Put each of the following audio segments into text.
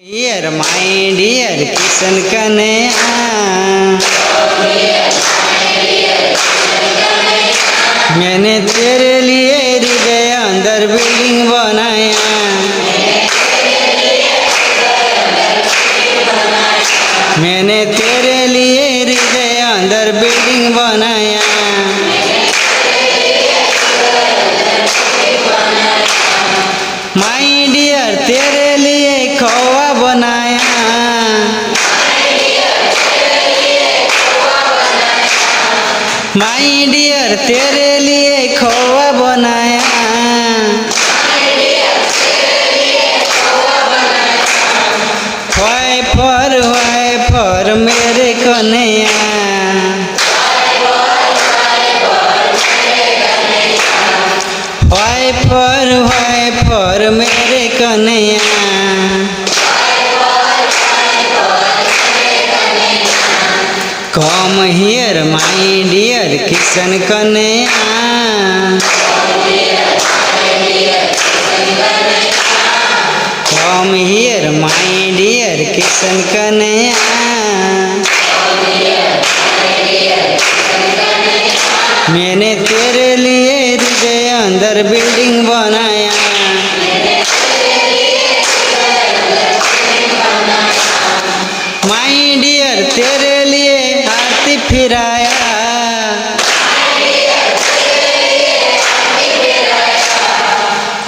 Here my dear Kishan Kanhaiya, मैंने तेरे लिए हृदय अंदर बिल्डिंग बनाया। मैंने तेरे लिए हृदय अंदर बिल्डिंग बनाया। माई डियर तेरे लिए खोवा बनाया। माई डियर तेरे लिए खोवा बनाया। वाई फॉर मेरे कन्हैया। वाई फॉर मेरे Kanhaiya. Come here my dear Kishan Kanhaiya. Come here my dear Kishan Kanhaiya. मैंने तेरे लिए हृदय अंदर बिल्डिंग बनाया। माई डियर तेरे लिए आरती फिराया।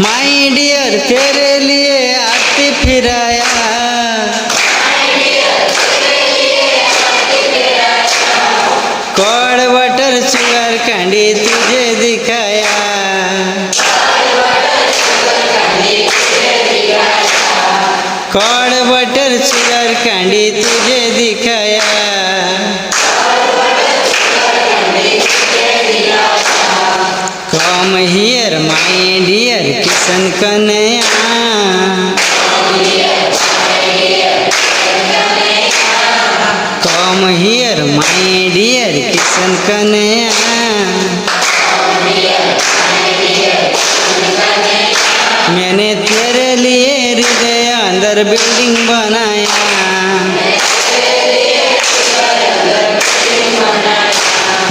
माई डियर तेरे लिए आरती फिराया। कॉर्ड बटर शुगर कैंडी तुझे दिखाया। कॉर्ड बटर शुगर कैंडी तुझे दिखाया। Come here my dear Kishan Kanhaiya. Come here my dear Kishan Kanhaiya. मैंने तेरे लिए हृदय अंदर बिल्डिंग बनाया।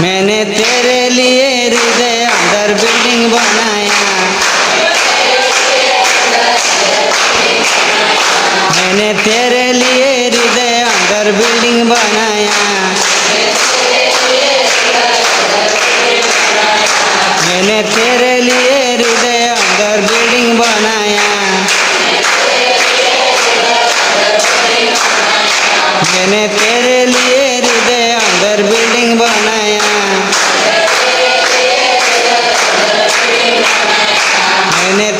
मैंने तेरे लिए हृदय अंदर बिल्डिंग बनाया। मैंने तेरे लिए हृदय अंदर बिल्डिंग बनाया। मैंने तेरे लिए हृदय अंदर बिल्डिंग बनाया। मैंने तेरे लिए हृदय अंदर बिल्डिंग बनाया। मैंने